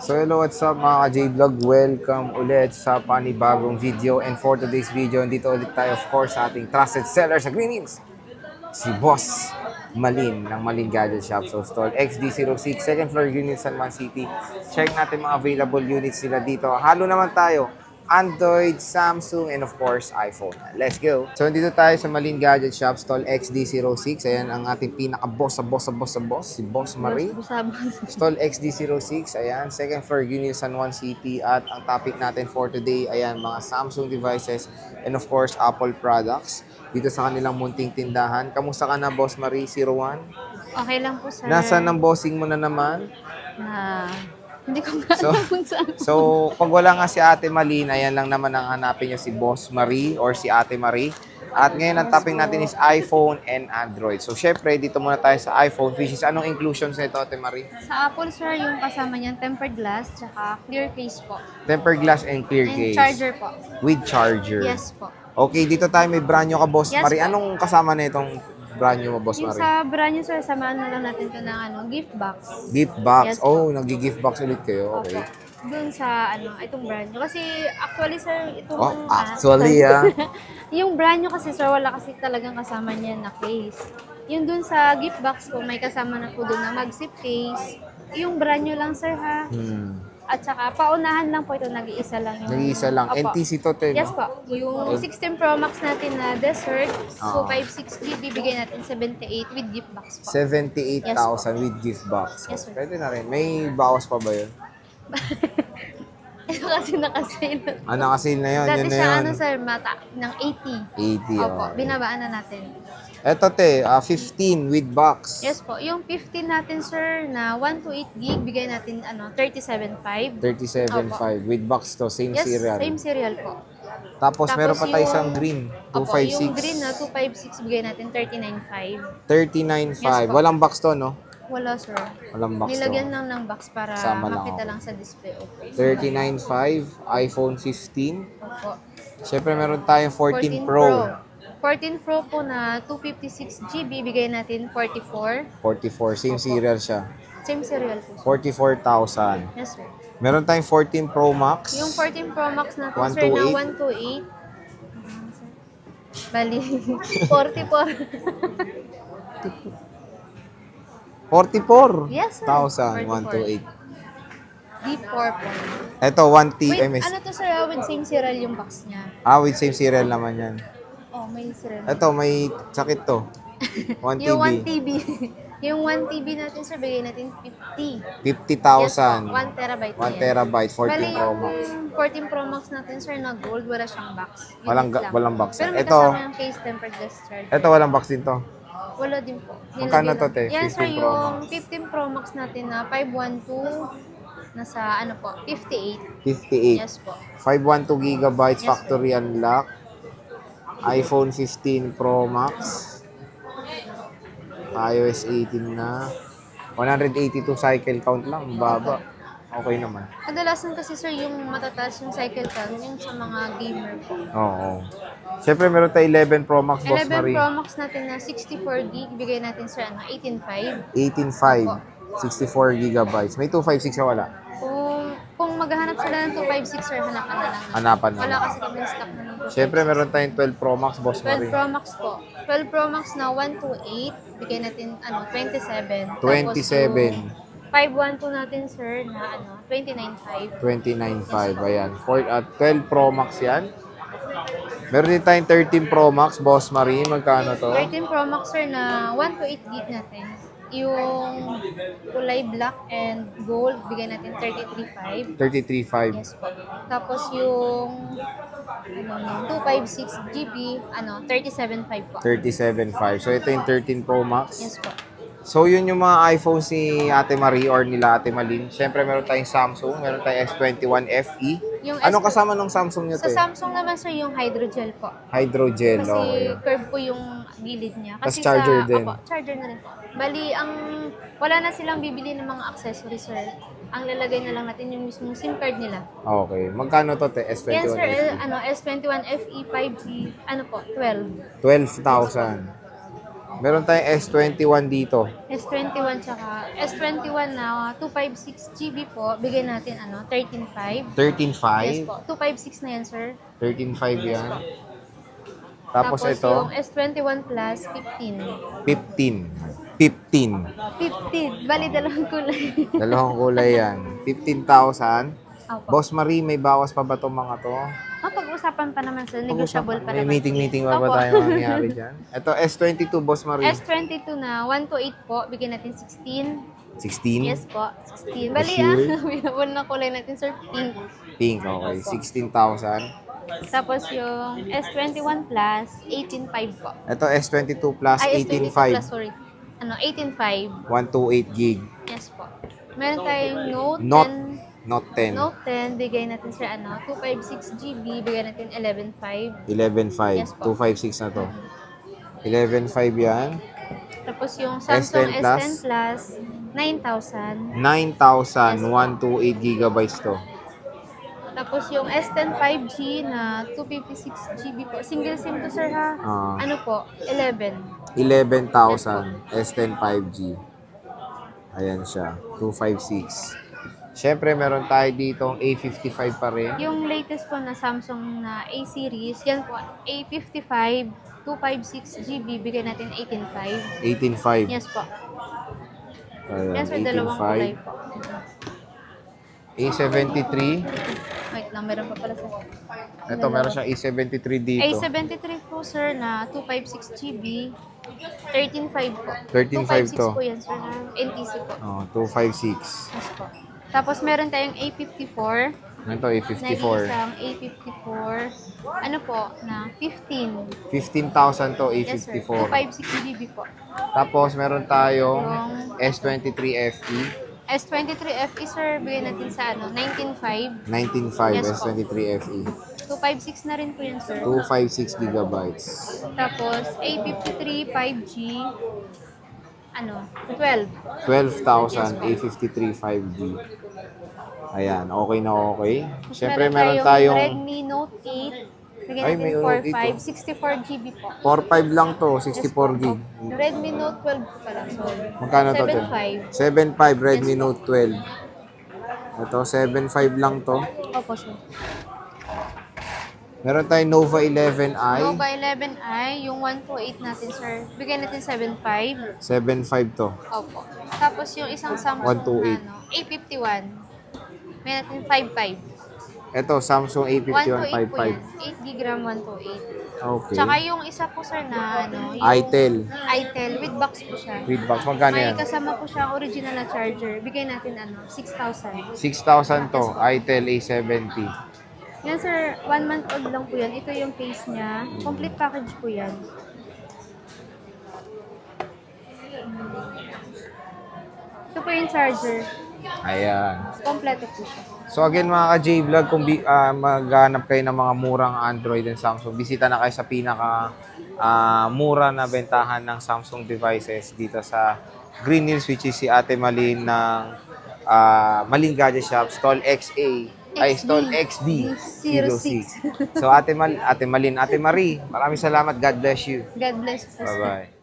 So hello, what's up mga ka-J-Vlog? Welcome ulit sa panibagong video. And for today's video, dito ulit tayo of course sa ating trusted seller sa Green Hills, si Boss Malin ng Malin Gadget Shop. So stall XD06, second floor Green Hills, San Juan City. Check natin mga available units nila dito. Halo naman tayo. Android, Samsung, and of course, iPhone. Let's go! So, dito tayo sa Malin Gadget Shop, stall XD06. Ayan ang ating pinaka-boss sa boss, si Boss Marie. Stall XD06, ayan, second floor, Unil, San Juan City. At ang topic natin for today, ayan, mga Samsung devices and of course, Apple products. Dito sa kanilang munting tindahan. Kamusta ka na, Boss Marie 01? Okay lang po, sir. Nasaan ang bossing mo na naman? Hindi ko nga So, alam kung saan. So, pag wala nga si Ate Malin, ayan lang naman ang hanapin nyo si Boss Marie or si Ate Marie. At ngayon, ang topic natin is iPhone and Android. So, syempre, dito muna tayo sa iPhone, which is anong inclusions nito, Ate Marie? Sa Apple, sir, yung kasama niyan, tempered glass, tsaka clear case po. Tempered glass and clear And case. charger po. With charger. Yes po. Okay, dito tayo may brand nyo ka, Boss Yes, Marie. po. Anong kasama na itong brand nyo mo, Boss Yung Marie? sa brand nyo, sir, samahan na lang natin ito ng gift box. Gift box. Yes, po. Oh, nag-gift box ulit kayo. Okay. Opo. Doon sa, itong brand nyo. Kasi, actually, sir, itong... Oh, actually, yung brand nyo kasi, sir, wala kasi talagang kasama niya na case. Yung doon sa gift box po, may kasama na po doon na mag-zip case. Yung brand nyo lang, sir, ha? At saka, paunahan lang po ito, nag-iisa lang yung... Nag-iisa lang. Opo. NTC to, te, Yes no? po. Yung 16 Pro Max natin na dessert, 256 GB, bigay natin 78 with gift box po. 78,000 with gift box. Yes, sir. Pwede na rin. May bawas pa ba yun? Ito kasi nakasale. Nakasil na yun. Dati Yun na siya, yun. sir, mata, ng 80. 80, Opo, okay. binabaan na natin. Eto, te, 15 with box. Yes po. Yung 15 natin, sir, na 128 gig, bigay natin, 37.5. 37.5 with box to. Same Yes, serial. same serial po. Tapos, meron pa tayo yung- isang green. Opo, 256. yung green na 256, bigay natin 39.5. 39.5. Yes, po. Walang box to, no? Wala, sir. Walang box Nilagyan to. lang ng box para Sama lang, makita okay. lang sa display. Okay. 39.5. iPhone 15. Opo. Siyempre, meron tayong 14 Pro. 14 Pro po na 256 GB, bigay natin 44. 44. Same serial siya. Same serial po. 44,000. Yes, sir. Meron tayong 14 Pro Max. Yung 14 Pro Max natin, sir, na 128. Bali, 44. 44. Yes, sir. 1,128. D4 po. Ito, 1T Wait, MS. ano to, sir? With same serial yung box niya. With same serial naman yan. Oh, may serial. Ito, may sakit to. 1 Yung 1 TB. TB. Yung 1 TB natin, sir, bigay natin 50. 50,000. 1 terabyte 1 terabyte, 14 Bali, Pro Max. yung 14 Pro Max natin, sir, na gold, wala siyang box. Unique Walang, lang. walang box. Pero may Ito, kasama yung case tempered glass charger. ito walang box din to. Wala din po. Magkano Nilagyan to, lang. te? Yan, sir, 15 Pro yung Max. 15 Pro Max natin na 512, nasa, 58. 58. Yes po. 512 gigabytes Yes, factory unlock. iPhone 15 Pro Max. iOS 18 na. 182 cycle count lang. Baba. Okay naman. Kadalasan kasi, sir, yung matataas yung cycle count, yung sa mga gamer po. Oo. Siyempre, meron tayo 11 Pro Max, Boss 11 Marie. Pro Max natin na 64 gig, bigay natin, sir, 18.5. 18.5. 64 gigabytes. May 256 na wala. Kung maghahanap sila ng 256, sir, hanapan na lang. Hanapan na Wala lang. kasi kami stock na ng 256. Siyempre, meron tayong 12 Pro Max, Boss 12 Marie. Pro Max po. 12 Pro Max na 128, bigay natin 27. 27. 512 natin, sir, na 29.5. 29.5. Ayan. 12 Pro Max yan. Meron din tayong 13 Pro Max, Boss Marie. Magkano to? 13 Pro Max, sir, na 128 gig natin. Yung kulay black and gold, bigay natin 33.5. 33.5. Yes po. Tapos yung 256 GB, 37.5 po. 37.5. So, ito yung 13 Pro Max. Yes po. So, yun yung mga iPhones ni Ate Marie or nila Ate Malin. Siyempre, meron tayong Samsung. Meron tayong S21 FE. Yung Anong kasama ng Samsung nyo Sa to? Samsung naman, sir, yung hydrogel po. Hydrogel. Kasi Okay. curve po yung gilid niya. Tas Kasi charger sa, din. Opo, charger na rin po. Bali, wala na silang bibili ng mga accessories, sir. Ang lalagay na lang natin yung mismong SIM card nila. Okay. Magkano to, te? S21 Yan, sir, FE? S21 FE 5G, po, 12. 12,000. Meron tayong S21 dito. S21 tsaka S21 na 256 GB po, bigyan natin 13.5. Yes 13.5. po, 256 na yan, sir. 13.5 yan. Tapos ito, yung S21 Plus, 15. 15. 15, bali dalawang kulay. Dalawang kulay yan. 15,000. Opo. Boss Marie, may bawas pa ba itong mga to? Pag-usapan pa naman, sir. Negotiable pa May naman. meeting-meeting pa ba Opo. tayo mangyayari dyan? Ito, S22, Boss Marie. S22 na 128 po, bigyan natin 16. 16? Yes po, 16. Bali Sure? Wala na kulay natin, sir, pink. Pink, okay. 16,000. Tapos yung S21 Plus, 18.5 po. Ito, S22 Plus, Ay, S22 Plus, 18.5. sorry. 18.5. 128 gig. Yes po. Meron tayong Note 10. Note 10, bigay natin sa 256 GB, bigay natin 11.5. 11.5. Yes po. 256 na to. 11.5 yan. Tapos yung Samsung S10 S10 Plus, 9,000. 9,000. Yes po. 128 gigabytes to. Tapos yung S10 5G na 256 GB po. Single SIM to, sir, ha? Ah. Ano po? 11. 11,000. S10 5G. Ayan siya. 256. Siyempre, meron tayo ditong A55 pa rin. Yung latest po na Samsung na A series, yan po, A55, 256 GB, bigay natin 18.5. 18.5. Yes po. Ayan, Yan, sir, dalawang kulay 18.5. po. A73. Wait lang, meron pa pala sa... Ito, meron siyang A73 dito. A73 po, sir, na 256 GB, 13.5 po. 13.5 to. 256 po yan, sir, na NTC po. Oh, 256. Yes po. Tapos meron tayong A54. Ito, Na A54. isang A54. Ano po? Na 15. 15,000 to Yes, sir. A54. 256 GB po. Tapos, meron tayong Yung S23 FE. S23 FE, sir, bigyan natin sa 19.5. 19.5 Yes po. S23 FE. 256 na rin po yun, sir. 256 gigabytes. Tapos A53 5G. 12. 12,000 A53 5G. Ayan, okay na okay. Tapos Siyempre, meron tayong Redmi Note 8. Bigyan Ay, natin may Note 8 4.5. 64 GB po. 4.5 lang to, 64 gig. Redmi Note 12 po pala. Sorry. Magkano to? 7.5. 7.5 Redmi Note 12. Ito, 7.5 lang to. Opo, sir. Meron tayong Nova 11i. Nova 11i, yung 128 natin, sir. Bigyan natin 7.5. 7.5 to. Opo. Tapos yung isang Samsung 128. na A51. May natin 5.5. Ito, Samsung A51 128 po yan. 5.5. 8 GB RAM 128. Okay. Tsaka yung isa po, sir, na yung itel. itel with box po siya. With box, magkano May yan? kasama po siya original na charger. Bigay natin 6,000. 6,000 to. Itel A70. Yan, sir, 1 month old lang po yan. Ito yung case niya. Complete package po yan. Ito po yung charger. Ayan. Kompleto po siya. So again mga ka-J-Vlog, kung maghanap kayo ng mga murang Android and Samsung, bisita na kayo sa pinaka mura na bentahan ng Samsung devices dito sa Green Hills, which is si Ate Malin ng Malin Gadget Shop, Stall XA, ay Stall XD 06. So Ate Malin, Ate Marie, maraming salamat. God bless you. God bless po, sir. Bye-bye.